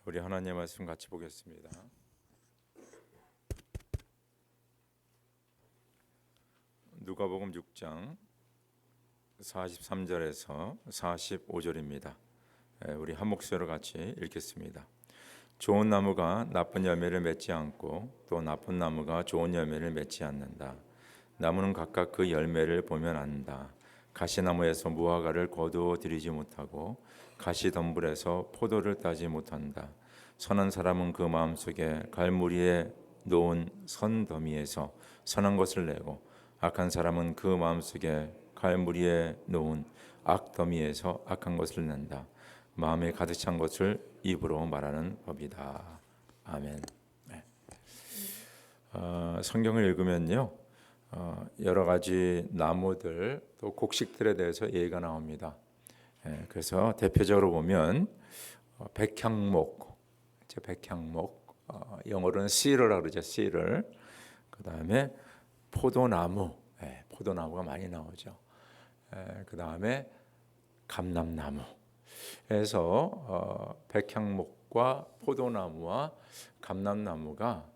우리 하나님의 말씀 같이 보겠습니다. 누가복음 6장 43절에서 45절입니다. 우리 한 목소리로 같이 읽겠습니다. 좋은 나무가 나쁜 열매를 맺지 않고 또 나쁜 나무가 좋은 열매를 맺지 않는다. 나무는 각각 그 열매를 보면 안다. 가시나무에서 무화과를 거두어 들이지 못하고 가시덤불에서 포도를 따지 못한다. 선한 사람은 그 마음속에 갈무리에 놓은 선더미에서 선한 것을 내고 악한 사람은 그 마음속에 갈무리에 놓은 악더미에서 악한 것을 낸다. 마음에 가득 찬 것을 입으로 말하는 법이다. 아멘. 네. 성경을 읽으면요, 여러 가지 나무들 또 곡식들에 대해서 얘기가 나옵니다. 그래서 대표적으로 보면 백향목, 영어로는 씨르라고 그러죠. 씨를. 그 다음에 포도나무, 포도나무가 많이 나오죠. 그 다음에 감람나무. 그래서 백향목과 포도나무와 감람나무가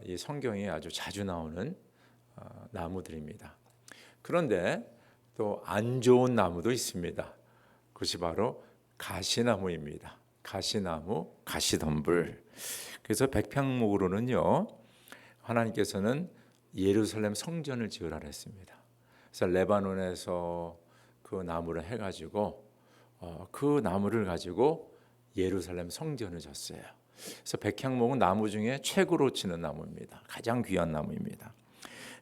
이 성경에 아주 자주 나오는 나무들입니다. 그런데 또 안 좋은 나무도 있습니다. 그것이 바로 가시나무입니다. 가시나무, 가시덤불. 그래서 백향목으로는요, 하나님께서는 예루살렘 성전을 지으라 했습니다. 그래서 레바논에서 그 나무를 해가지고 그 나무를 가지고 예루살렘 성전을 졌어요. 그래서 백향목은 나무 중에 최고로 치는 나무입니다. 가장 귀한 나무입니다.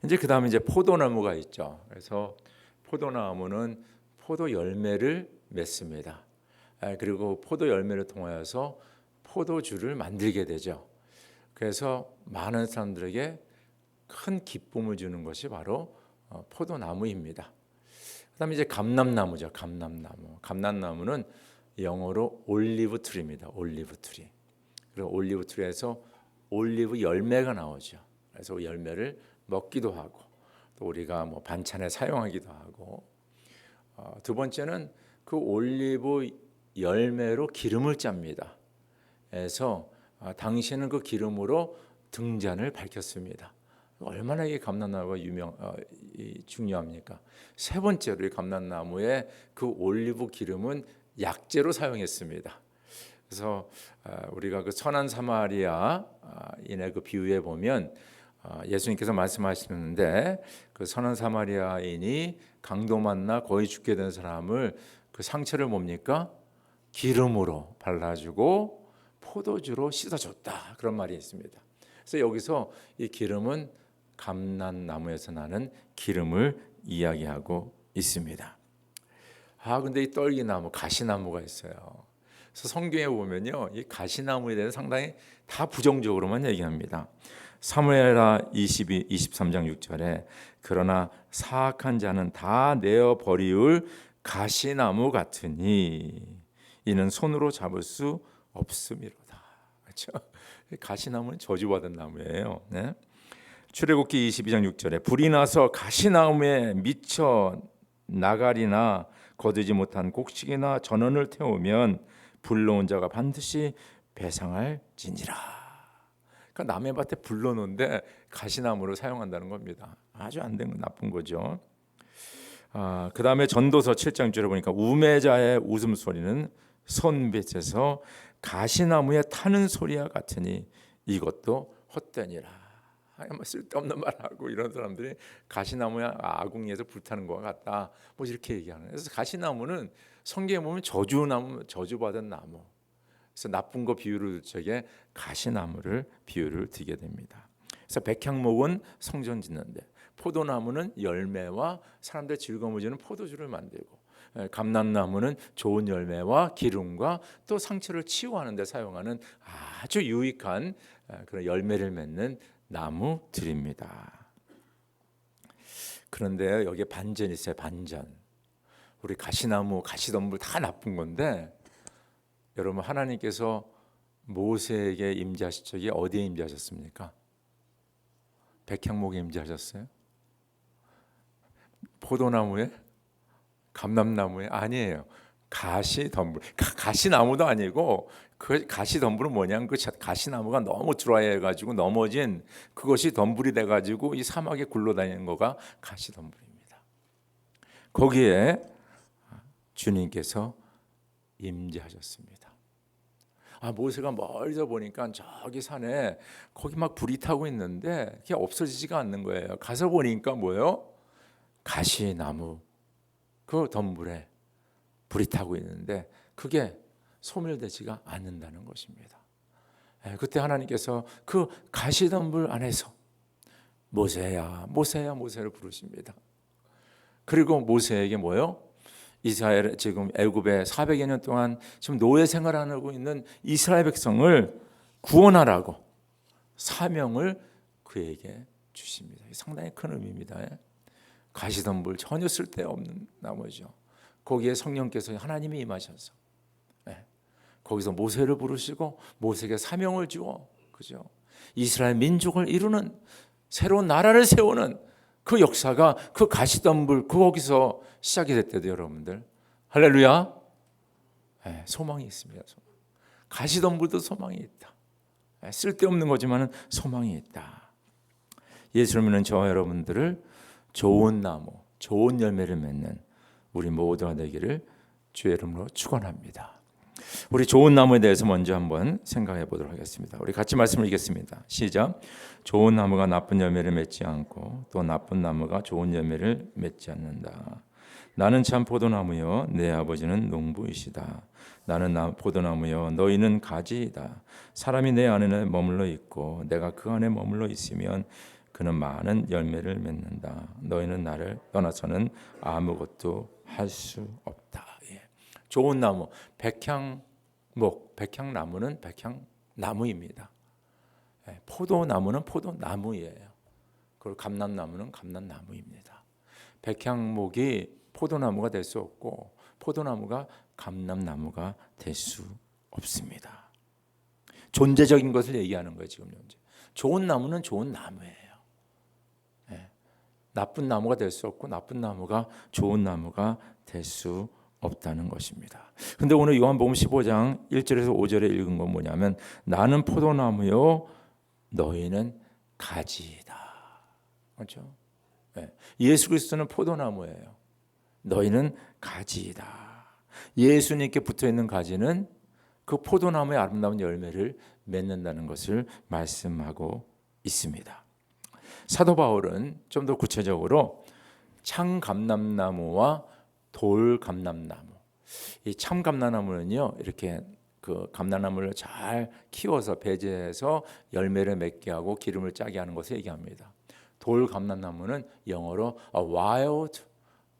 이제 그 다음에 이제 포도나무가 있죠. 그래서 포도나무는 포도 열매를 맺습니다. 그리고 포도 열매를 통하여서 포도주를 만들게 되죠. 그래서 많은 사람들에게 큰 기쁨을 주는 것이 바로 포도나무입니다. 그다음에 이제 감람나무죠. 감람나무는 영어로 올리브 트리입니다. 올리브 트리. 그리고 올리브 트리에서 올리브 열매가 나오죠. 그래서 열매를 먹기도 하고 또 우리가 뭐 반찬에 사용하기도 하고, 두 번째는 그 올리브 열매로 기름을 짭니다. 그래서 당신은 그 기름으로 등잔을 밝혔습니다. 얼마나 이게 감람나무가 중요합니까? 세 번째로 이 감람나무의 그 올리브 기름은 약재로 사용했습니다. 그래서 우리가 그 선한 사마리아인의 그 비유에 보면 예수님께서 말씀하시는데, 그 선한 사마리아인이 강도 만나 거의 죽게 된 사람을 그 상처를 뭡니까? 기름으로 발라주고 포도주로 씻어줬다, 그런 말이 있습니다. 그래서 여기서 이 기름은 감람나무에서 나는 기름을 이야기하고 있습니다. 근데 이 떨기나무, 가시나무가 있어요. 그래서 성경에 보면요, 이 가시나무에 대해서 상당히 다 부정적으로만 얘기합니다. 사무엘하 23장 6절에 그러나 사악한 자는 다 내어 버리울 가시나무 같으니 이는 손으로 잡을 수 없음이로다. 그렇죠? 가시나무는 저주받은 나무예요. 네? 출애굽기 22장 6절에 불이 나서 가시나무에 미쳐 나갈이나 거두지 못한 곡식이나 전원을 태우면 불러온 자가 반드시 배상할지니라. 그러니까 남의 밭에 불러놓는데 가시나무를 사용한다는 겁니다. 아주 안 된, 나쁜 거죠. 그 다음에 전도서 7장 줄에 보니까 우매자의 웃음소리는 손빛에서 가시나무에 타는 소리와 같으니 이것도 헛되니라. 쓸데없는 말하고 이런 사람들이 가시나무야 아궁이에서 불타는 것 같다, 뭐 이렇게 얘기하는. 그래서 가시나무는 성경에 보면 저주나무, 저주받은 나무. 그래서 나쁜 거 비유를 저게 가시나무를 비유를 드게 됩니다. 그래서 백향목은 성전 짓는데, 포도나무는 열매와 사람들의 즐거움을 주는 포도주를 만들고, 감람나무는 좋은 열매와 기름과 또 상처를 치유하는 데 사용하는 아주 유익한 그런 열매를 맺는 나무들입니다. 그런데 여기에 반전이 있어요. 반전. 우리 가시나무, 가시덤불 다 나쁜 건데, 여러분 하나님께서 모세에게 임재하실 적이 어디에 임재하셨습니까? 백향목에 임재하셨어요? 포도나무에? 감람나무에? 아니에요. 가시덤불. 가시나무도 아니고 그 가시덤불은 뭐냐면 그 가시나무가 너무 드라이해가지고 넘어진 그것이 덤불이 돼가지고 이 사막에 굴러다니는 거가 가시덤불입니다. 거기에 주님께서 임재하셨습니다. 모세가 멀리서 보니까 저기 산에 거기 막 불이 타고 있는데 그게 없어지지가 않는 거예요. 가서 보니까 뭐예요? 가시나무 그 덤불에 불이 타고 있는데 그게 소멸되지가 않는다는 것입니다. 그때 하나님께서 그 가시덤불 안에서 모세야 모세야 모세를 부르십니다. 그리고 모세에게 뭐요? 이스라엘 지금 애굽에 400여 년 동안 지금 노예 생활하고 있는 이스라엘 백성을 구원하라고 사명을 그에게 주십니다. 상당히 큰 의미입니다. 가시덤불 전혀 쓸데없는 나무죠. 거기에 성령께서 하나님이 임하셔서 거기서 모세를 부르시고 모세에게 사명을 주어 그죠? 이스라엘 민족을 이루는 새로운 나라를 세우는 그 역사가 그 가시덤불 거기서 시작이 됐대요. 여러분들 할렐루야. 소망이 있습니다. 가시덤불도 소망이 있다. 쓸데없는 거지만 소망이 있다. 예수를 믿는 저와 여러분들을 좋은 나무 좋은 열매를 맺는 우리 모두가 되기를 주의 이름으로 축원합니다. 우리 좋은 나무에 대해서 먼저 한번 생각해 보도록 하겠습니다. 우리 같이 말씀을 읽겠습니다. 시작. 좋은 나무가 나쁜 열매를 맺지 않고 또 나쁜 나무가 좋은 열매를 맺지 않는다. 나는 참 포도나무여 내 아버지는 농부이시다. 나는 포도나무여 너희는 가지이다. 사람이 내 안에 머물러 있고 내가 그 안에 머물러 있으면 그는 많은 열매를 맺는다. 너희는 나를 떠나서는 아무것도 할 수 없다. 좋은 나무, 백향목, 백향나무는 백향나무입니다. 포도나무는 포도나무예요. 그리고 감람나무는 감람나무입니다. 백향목이 포도나무가 될 수 없고 포도나무가 감람나무가 될 수 없습니다. 존재적인 것을 얘기하는 거예요. 지금 현재 좋은 나무는 좋은 나무예요. 나쁜 나무가 될 수 없고 나쁜 나무가 좋은 나무가 될 수 없다는 것입니다. 그런데 오늘 요한복음 15장 1절에서 5절에 읽은 건 뭐냐면 나는 포도나무요 너희는 가지이다. 그렇죠? 예수 그리스도는 포도나무예요. 너희는 가지이다. 예수님께 붙어있는 가지는 그 포도나무의 아름다운 열매를 맺는다는 것을 말씀하고 있습니다. 사도 바울은 좀 더 구체적으로 참감람나무와 돌감람나무. 이 참감람나무는요, 이렇게 그 감람나무를 잘 키워서 배제해서 열매를 맺게 하고 기름을 짜게 하는 것을 얘기합니다. 돌감람나무는 영어로 a wild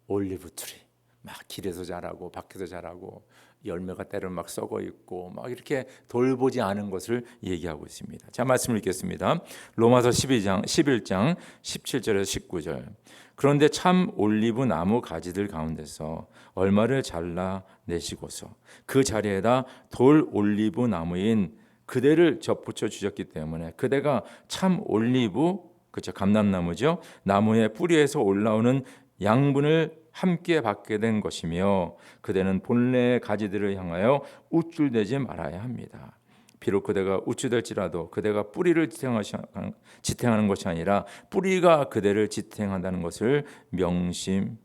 olive tree. 막 길에서 자라고 밖에서 자라고 열매가 때로는 막 썩어 있고 막 이렇게 돌보지 않은 것을 얘기하고 있습니다. 자, 말씀을 읽겠습니다. 로마서 11장 17절에서 19절. 그런데 참 올리브 나무 가지들 가운데서 얼마를 잘라 내시고서 그 자리에다 돌 올리브 나무인 그대를 접붙여 주셨기 때문에 그대가 참 올리브 그렇죠 감람나무죠. 나무의 뿌리에서 올라오는 양분을 함께 받게 된 것이며 그대는 본래의 가지들을 향하여 우쭐대지 말아야 합니다. 비록 그대가 우쭐댈지라도 그대가 뿌리를 지탱하는 것이 아니라 뿌리가 그대를 지탱한다는 것을 명심해야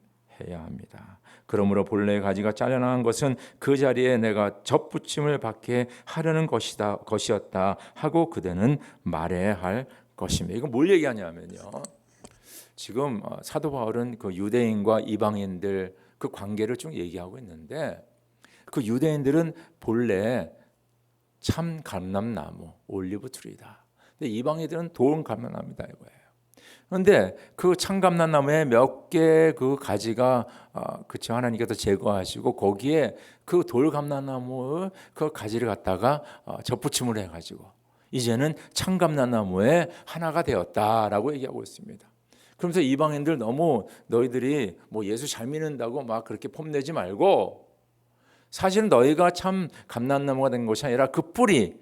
합니다. 그러므로 본래의 가지가 잘려나간 것은 그 자리에 내가 접붙임을 받게 하려는 것이었다 하고 그대는 말해야 할 것입니다. 이건 뭘 얘기하냐면요. 지금 사도 바울은 그 유대인과 이방인들 그 관계를 좀 얘기하고 있는데 그 유대인들은 본래 참 감람나무 올리브 트리다. 근데 이방인들은 돌 감람나무다 이거예요. 그런데 그 참 감람나무에 몇 개 그 가지가 그쵸 하나님께서 제거하시고 거기에 그 돌 감람나무 그 가지를 갖다가 접붙임을 해가지고 이제는 참 감람나무의 하나가 되었다라고 얘기하고 있습니다. 그러면서 이방인들 너무 너희들이 뭐 예수 잘 믿는다고 막 그렇게 폼내지 말고 사실은 너희가 참 감람나무가 된 것이 아니라 그 뿌리,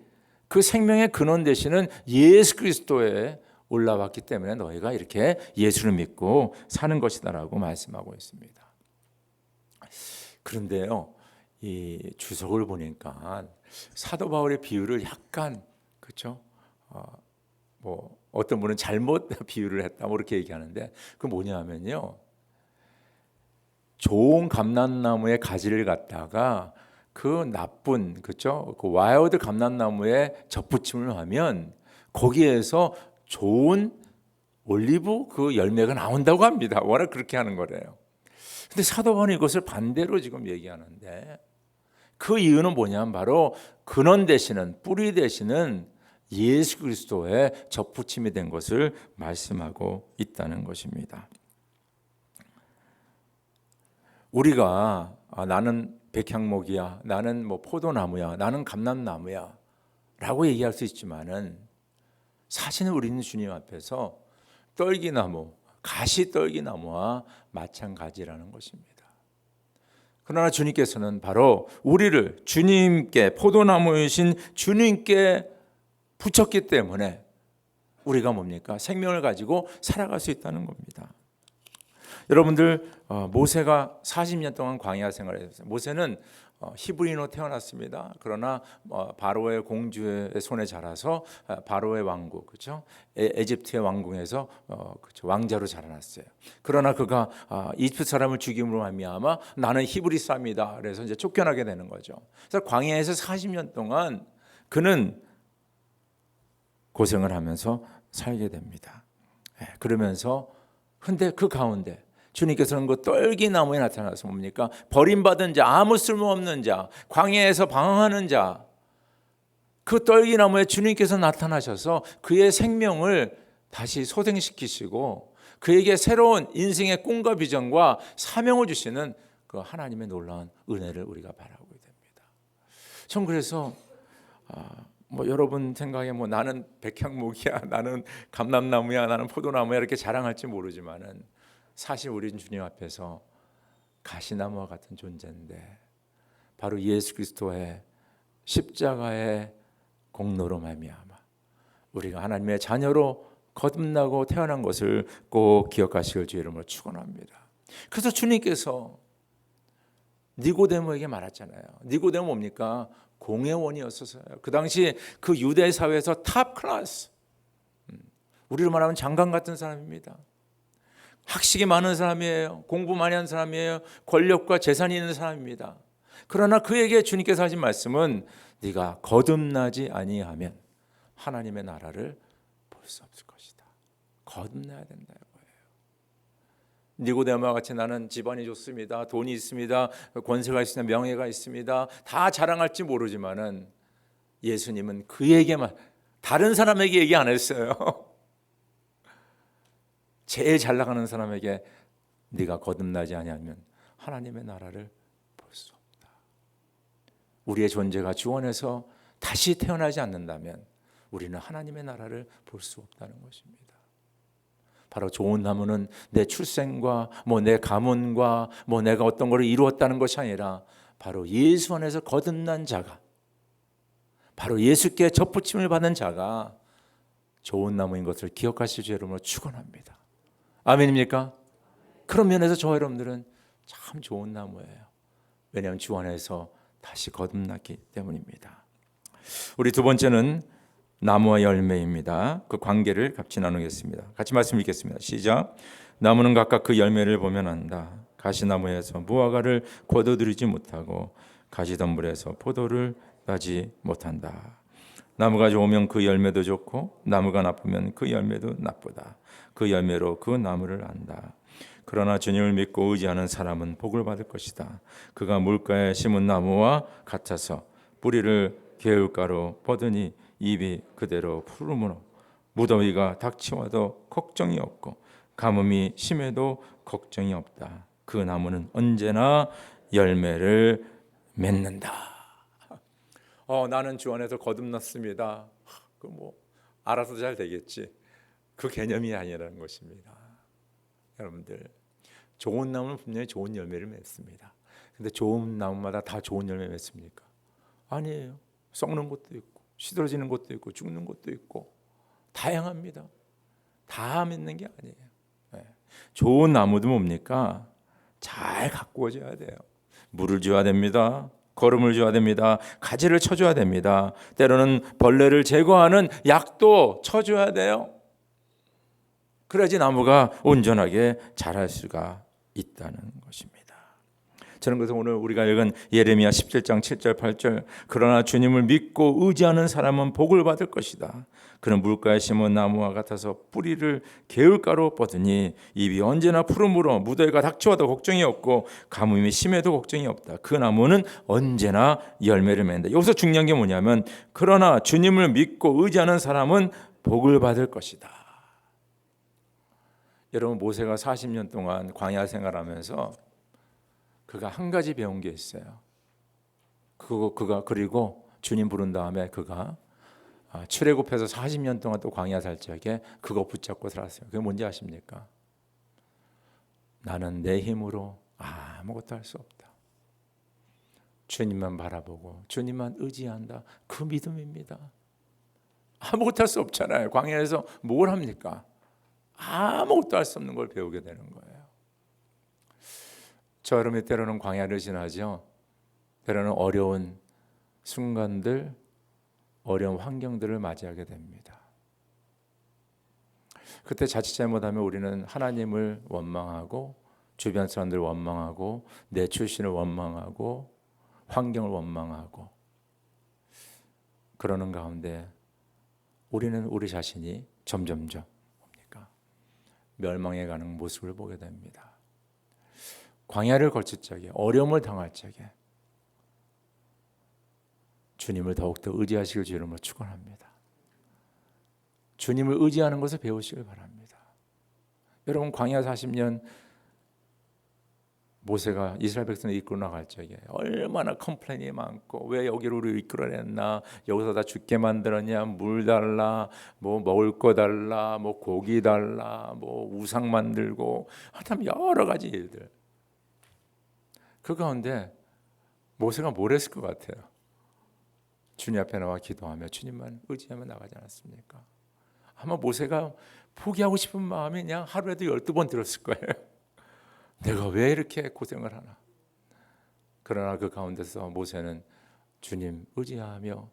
그 생명의 근원 되시는 예수 그리스도에 올라왔기 때문에 너희가 이렇게 예수를 믿고 사는 것이다라고 말씀하고 있습니다. 그런데요, 이 주석을 보니까 사도 바울의 비유를 약간 그렇죠? 뭐 어떤 분은 잘못 비유를 했다 뭐 이렇게 얘기하는데 그 뭐냐면요. 좋은 감람나무의 가지를 갖다가 그 나쁜 그렇죠? 그 와일드 감람나무에 접붙임을 하면 거기에서 좋은 올리브 그 열매가 나온다고 합니다. 워낙 그렇게 하는 거래요. 근데 사도 바울은 이것을 반대로 지금 얘기하는데 그 이유는 뭐냐면 바로 근원 되시는 뿌리 되시는 예수 그리스도의 접붙임이 된 것을 말씀하고 있다는 것입니다. 우리가 나는 백향목이야, 나는 뭐 포도나무야, 나는 감람나무야 라고 얘기할 수 있지만은 사실은 우리는 주님 앞에서 떨기나무, 가시떨기나무와 마찬가지라는 것입니다. 그러나 주님께서는 바로 우리를 주님께 포도나무이신 주님께 붙였기 때문에 우리가 뭡니까? 생명을 가지고 살아갈 수 있다는 겁니다. 여러분들 모세가 40년 동안 광야 생활을 했어요. 모세는 히브리인으로 태어났습니다. 그러나 바로의 공주의 손에 자라서 바로의 왕국, 그렇죠? 에집트의 왕궁에서 그렇죠? 왕자로 자라났어요. 그러나 그가 이집트 사람을 죽임으로 말미암아 나는 히브리 사람이다. 그래서 이제 쫓겨나게 되는 거죠. 그래서 광야에서 40년 동안 그는 고생을 하면서 살게 됩니다. 그러면서 근데 그 가운데 주님께서는 그 떨기나무에 나타나서 뭡니까? 버림받은 자, 아무 쓸모없는 자, 광야에서 방황하는 자, 그 떨기나무에 주님께서 나타나셔서 그의 생명을 다시 소생시키시고 그에게 새로운 인생의 꿈과 비전과 사명을 주시는 그 하나님의 놀라운 은혜를 우리가 바라보게 됩니다. 전 그래서 뭐 여러분 생각에 뭐 나는 백향목이야, 나는 감람나무야, 나는 포도나무야 이렇게 자랑할지 모르지만은 사실 우리는 주님 앞에서 가시나무와 같은 존재인데 바로 예수 그리스도의 십자가의 공로로 말미암아 우리가 하나님의 자녀로 거듭나고 태어난 것을 꼭 기억하시길 주의 이름으로 축원합니다. 그래서 주님께서 니고데모에게 말했잖아요. 니고데모 뭡니까? 공회원이었어요. 그 당시 그 유대 사회에서 탑 클래스, 우리로 말하면 장관 같은 사람입니다. 학식이 많은 사람이에요. 공부 많이 한 사람이에요. 권력과 재산이 있는 사람입니다. 그러나 그에게 주님께서 하신 말씀은 네가 거듭나지 아니하면 하나님의 나라를 볼 수 없을 것이다. 거듭나야 된다 이거예요. 니고데모와 같이 나는 집안이 좋습니다. 돈이 있습니다. 권세가 있습니다. 명예가 있습니다. 다 자랑할지 모르지만은 예수님은 그에게만, 다른 사람에게 얘기 안 했어요. 제일 잘 나가는 사람에게 네가 거듭나지 아니하면 하나님의 나라를 볼 수 없다. 우리의 존재가 주 안에서 다시 태어나지 않는다면 우리는 하나님의 나라를 볼 수 없다는 것입니다. 바로 좋은 나무는 내 출생과 내 가문과 내가 어떤 것을 이루었다는 것이 아니라 바로 예수 안에서 거듭난 자가, 바로 예수께 접붙임을 받은 자가 좋은 나무인 것을 기억하실 주 여러분을 축원합니다. 아멘입니까? 그런 면에서 저 여러분들은 참 좋은 나무예요. 왜냐하면 주 안에서 다시 거듭났기 때문입니다. 우리 두 번째는 나무와 열매입니다. 그 관계를 같이 나누겠습니다. 같이 말씀 읽겠습니다. 시작. 나무는 각각 그 열매를 보면 안다. 가시나무에서 무화과를 거둬들이지 못하고 가시덤불에서 포도를 따지 못한다. 나무가 좋으면 그 열매도 좋고 나무가 나쁘면 그 열매도 나쁘다. 그 열매로 그 나무를 안다. 그러나 주님을 믿고 의지하는 사람은 복을 받을 것이다. 그가 물가에 심은 나무와 같아서 뿌리를 개울가로 뻗으니 잎이 그대로 푸르므로 무더위가 닥치와도 걱정이 없고 가뭄이 심해도 걱정이 없다. 그 나무는 언제나 열매를 맺는다. 나는 주 안에서 거듭났습니다. 그 알아서 잘 되겠지. 그 개념이 아니라는 것입니다. 여러분들, 좋은 나무는 분명히 좋은 열매를 맺습니다. 근데 좋은 나무마다 다 좋은 열매 맺습니까? 아니에요. 썩는 것도 있고 시들어지는 것도 있고 죽는 것도 있고 다양합니다. 다 맺는 게 아니에요. 네. 좋은 나무도 뭡니까? 잘 가꾸어져야 돼요. 물을 줘야 됩니다. 거름을 줘야 됩니다. 가지를 쳐줘야 됩니다. 때로는 벌레를 제거하는 약도 쳐줘야 돼요. 그래야지 나무가 온전하게 자랄 수가 있다는 것입니다. 저는 그래서 오늘 우리가 읽은 예레미야 17장 7절 8절 그러나 주님을 믿고 의지하는 사람은 복을 받을 것이다. 그는 물가에 심은 나무와 같아서 뿌리를 개울가로 뻗으니 잎이 언제나 푸름으로 무더위가 닥쳐와도 걱정이 없고 가뭄이 심해도 걱정이 없다. 그 나무는 언제나 열매를 맺는다. 여기서 중요한 게 뭐냐면 그러나 주님을 믿고 의지하는 사람은 복을 받을 것이다. 여러분 모세가 40년 동안 광야 생활하면서 그가 한 가지 배운 게 있어요. 그가 그리고 주님 부른 다음에 그가 출애굽해서 40년 동안 또 광야 살 적에 그거 붙잡고 살았어요. 그게 뭔지 아십니까? 나는 내 힘으로 아무것도 할 수 없다. 주님만 바라보고 주님만 의지한다. 그 믿음입니다. 아무것도 할 수 없잖아요. 광야에서 뭘 합니까? 아무것도 할 수 없는 걸 배우게 되는 거예요. 저 여러분이 때로는 광야를 지나죠. 때로는 어려운 순간들, 어려운 환경들을 맞이하게 됩니다. 그때 자칫 잘못하면 우리는 하나님을 원망하고 주변 사람들 원망하고 내 출신을 원망하고 환경을 원망하고 그러는 가운데 우리는 우리 자신이 점점점 멸망해 가는 모습을 보게 됩니다. 광야를 거칠 적에 어려움을 당할 적에 주님을 더욱더 의지하시길 주 이름으로 축원합니다. 주님을 의지하는 것을 배우시길 바랍니다. 여러분 광야 40년 모세가 이스라엘 백성을 이끌어 나갈 적에 얼마나 컴플레인이 많고 왜 여기로 우리 이끌어냈나, 여기서 다 죽게 만들었냐, 물 달라, 뭐 먹을 거 달라, 뭐 고기 달라, 뭐 우상 만들고 하여튼 여러 가지 일들. 그 가운데 모세가 뭘 했을 것 같아요? 주님 앞에 나와 기도하며 주님만 의지하며 나가지 않았습니까? 아마 모세가 포기하고 싶은 마음이 그냥 하루에도 12번 들었을 거예요. 내가 왜 이렇게 고생을 하나? 그러나 그 가운데서 모세는 주님 의지하며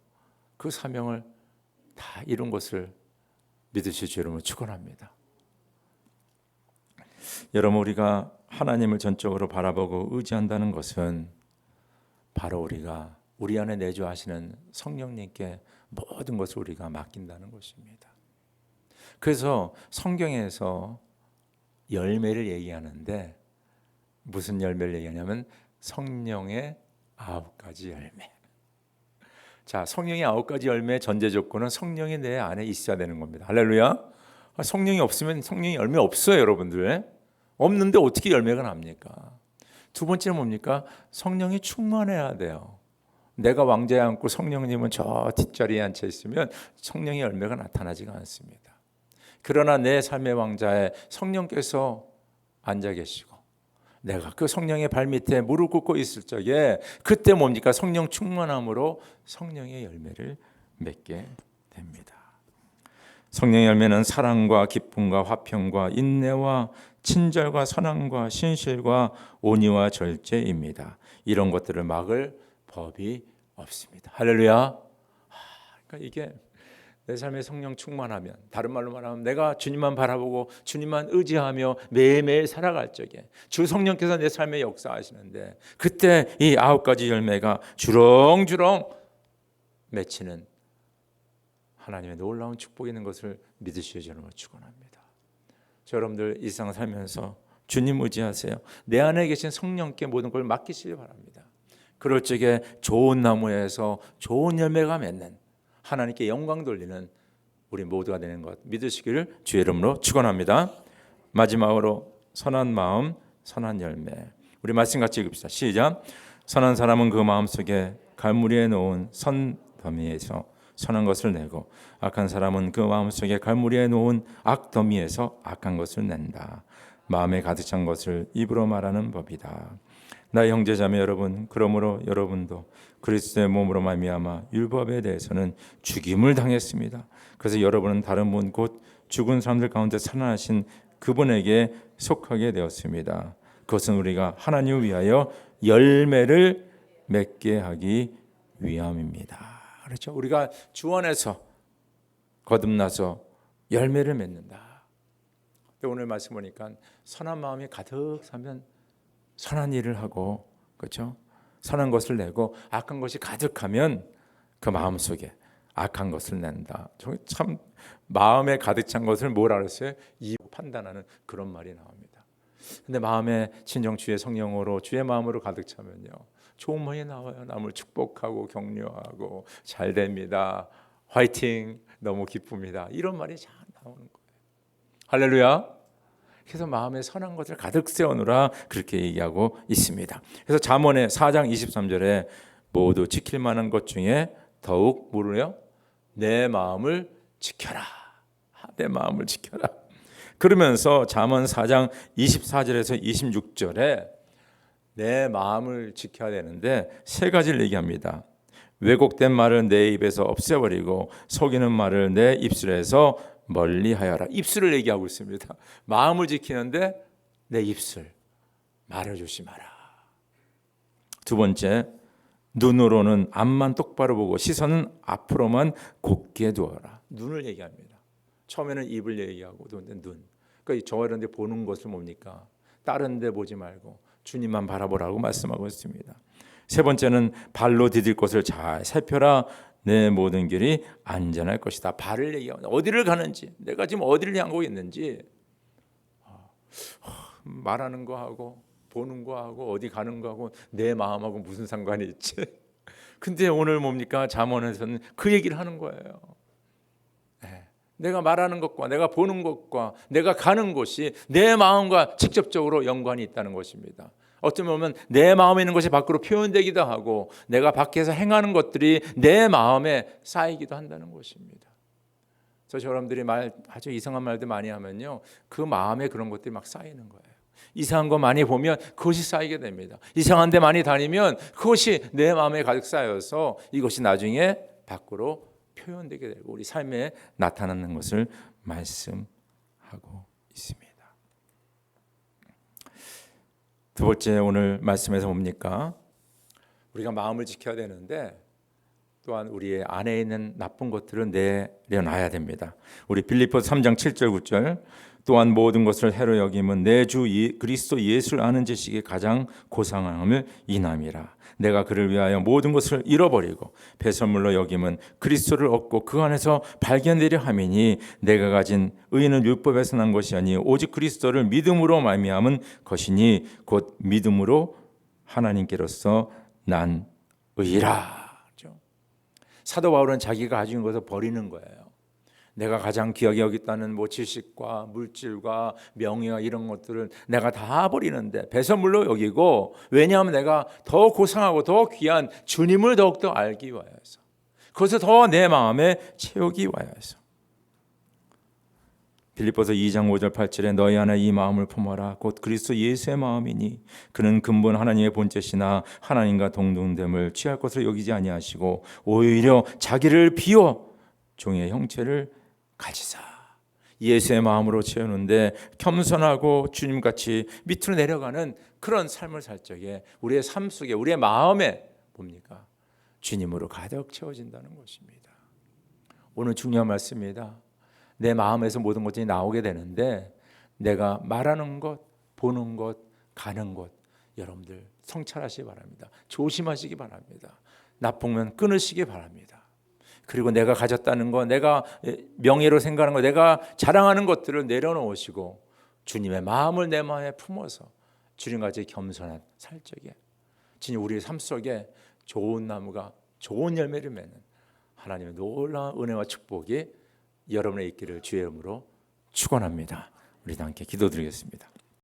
그 사명을 다 이룬 것을 믿으실 주 여러분을 축원합니다. 여러분 우리가 하나님을 전적으로 바라보고 의지한다는 것은 바로 우리가 우리 안에 내주하시는 성령님께 모든 것을 우리가 맡긴다는 것입니다. 그래서 성경에서 열매를 얘기하는데 무슨 열매를 얘기하냐면 성령의 9가지 열매. 자, 성령의 9가지 열매의 전제 조건은 성령이 내 안에 있어야 되는 겁니다. 할렐루야. 성령이 없으면 성령의 열매 없어요, 여러분들. 없는데 어떻게 열매가 납니까? 두 번째는 뭡니까? 성령이 충만해야 돼요. 내가 왕자에 앉고 성령님은 저 뒷자리에 앉아 있으면 성령의 열매가 나타나지가 않습니다. 그러나 내 삶의 왕자에 성령께서 앉아 계시고 내가 그 성령의 발밑에 무릎 꿇고 있을 적에 그때 뭡니까? 성령 충만함으로 성령의 열매를 맺게 됩니다. 성령의 열매는 사랑과 기쁨과 화평과 인내와 친절과 선함과 신실과 온유와 절제입니다. 이런 것들을 막을 법이 없습니다. 할렐루야. 그러니까 이게 내 삶에 성령 충만하면, 다른 말로 말하면 내가 주님만 바라보고 주님만 의지하며 매일매일 살아갈 적에 주 성령께서 내 삶에 역사하시는데 그때 이 9가지 열매가 주렁주렁 맺히는 하나님의 놀라운 축복이 있는 것을 믿으시기 저는 축원합니다. 여러분들 일상 살면서 주님 의지하세요. 내 안에 계신 성령께 모든 걸 맡기시기 바랍니다. 그럴 적에 좋은 나무에서 좋은 열매가 맺는 하나님께 영광 돌리는 우리 모두가 되는 것 믿으시기를 주의 이름으로 축원합니다. 마지막으로 선한 마음, 선한 열매. 우리 말씀 같이 읽읍시다. 시작. 선한 사람은 그 마음속에 갈무리에 놓은 선더미에서 선한 것을 내고 악한 사람은 그 마음속에 갈무리에 놓은 악더미에서 악한 것을 낸다. 마음에 가득 찬 것을 입으로 말하는 법이다. 나의 형제자매 여러분, 그러므로 여러분도 그리스도의 몸으로 말미암아 율법에 대해서는 죽임을 당했습니다. 그래서 여러분은 다른 분 곧 죽은 사람들 가운데 살아나신 그분에게 속하게 되었습니다. 그것은 우리가 하나님을 위하여 열매를 맺게 하기 위함입니다. 그렇죠? 우리가 주 안에서 거듭나서 열매를 맺는다. 오늘 말씀 보니까 선한 마음이 가득 차면 선한 일을 하고, 그렇죠? 선한 것을 내고 악한 것이 가득하면 그 마음 속에 악한 것을 낸다. 참 마음에 가득 찬 것을 뭐라 그랬어요? 이로 판단하는 그런 말이 나옵니다. 근데 마음에 진정 주의 성령으로 주의 마음으로 가득 차면요, 좋은 말이 나와요. 남을 축복하고 격려하고 잘 됩니다. 화이팅, 너무 기쁩니다. 이런 말이 잘 나오는 거예요. 할렐루야. 그래서 마음에 선한 것을 가득 세워놓으라 그렇게 얘기하고 있습니다. 그래서 잠언의 4장 23절에 모두 지킬 만한 것 중에 더욱 뭐래요? 내 마음을 지켜라. 내 마음을 지켜라. 그러면서 잠언 4장 24절에서 26절에 내 마음을 지켜야 되는데 세 가지를 얘기합니다. 왜곡된 말을 내 입에서 없애버리고 속이는 말을 내 입술에서 멀리하여라. 입술을 얘기하고 있습니다. 마음을 지키는데 내 입술 말을 조심하라. 두 번째, 눈으로는 앞만 똑바로 보고 시선은 앞으로만 곧게 두어라. 눈을 얘기합니다. 처음에는 입을 얘기하고 눈. 그러니까 저 이런 데 보는 것을 뭡니까? 다른 데 보지 말고 주님만 바라보라고 말씀하고 있습니다. 세 번째는 발로 디딜 곳을 잘 살펴라. 내 모든 길이 안전할 것이다. 발을 얘기합니다. 어디를 가는지, 내가 지금 어디를 향하고 있는지, 말하는 거하고 보는 거하고 어디 가는 거하고 내 마음하고 무슨 상관이 있지? 근데 오늘 뭡니까? 잠언에서는 그 얘기를 하는 거예요. 내가 말하는 것과 내가 보는 것과 내가 가는 곳이 내 마음과 직접적으로 연관이 있다는 것입니다. 어쩌면 보면 내 마음에 있는 것이 밖으로 표현되기도 하고 내가 밖에서 행하는 것들이 내 마음에 쌓이기도 한다는 것입니다. 그래서 여러분들이 아주 이상한 말들 많이 하면요, 그 마음에 그런 것들이 막 쌓이는 거예요. 이상한 거 많이 보면 그것이 쌓이게 됩니다. 이상한 데 많이 다니면 그것이 내 마음에 가득 쌓여서 이것이 나중에 밖으로 표현되게 되고 우리 삶에 나타나는 것을 말씀하고 있습니다. 두 번째, 오늘 말씀에서 뭡니까? 우리가 마음을 지켜야 되는데 또한 우리의 안에 있는 나쁜 것들을 내려놔야 됩니다. 우리 빌립보서 3장 7절 9절, 또한 모든 것을 해로 여김은 내 주 그리스도 예수를 아는 지식이 가장 고상함을 인함이라. 내가 그를 위하여 모든 것을 잃어버리고 배설물로 여김은 그리스도를 얻고 그 안에서 발견되려 함이니 내가 가진 의는 율법에서 난 것이 아니 오직 그리스도를 믿음으로 말미암은 것이니 곧 믿음으로 하나님께로서 난 의라. 사도 바울은 자기가 가진 것을 버리는 거예요. 내가 가장 귀하게 여겼다는 지식과 물질과 명예와 이런 것들을 내가 다 버리는데 배설물로 여기고, 왜냐하면 내가 더 고상하고 더 귀한 주님을 더욱더 알기 위하여서, 그것을 더 내 마음에 채우기 위하여서. 빌립보서 2장 5절 8절에 너희 안에 이 마음을 품어라. 곧 그리스도 예수의 마음이니 그는 근본 하나님의 본체시나 하나님과 동등됨을 취할 것을 여기지 아니하시고 오히려 자기를 비워 종의 형체를 가지사. 예수의 마음으로 채우는데 겸손하고 주님같이 밑으로 내려가는 그런 삶을 살 적에 우리의 삶 속에 우리의 마음에 뭡니까? 주님으로 가득 채워진다는 것입니다. 오늘 중요한 말씀입니다. 내 마음에서 모든 것이 나오게 되는데 내가 말하는 것, 보는 것, 가는 것, 여러분들 성찰하시기 바랍니다. 조심하시기 바랍니다. 나쁘면 끊으시기 바랍니다. 그리고 내가 가졌다는 것, 내가 명예로 생각하는 것, 내가 자랑하는 것들을 내려놓으시고 주님의 마음을 내 마음에 품어서 주님같이 겸손한 살적에 진짜 우리의 삶 속에 좋은 나무가 좋은 열매를 맺는 하나님의 놀라운 은혜와 축복이 여러분의 있기를 주의 이름으로 축원합니다. 우리 다 함께 기도드리겠습니다.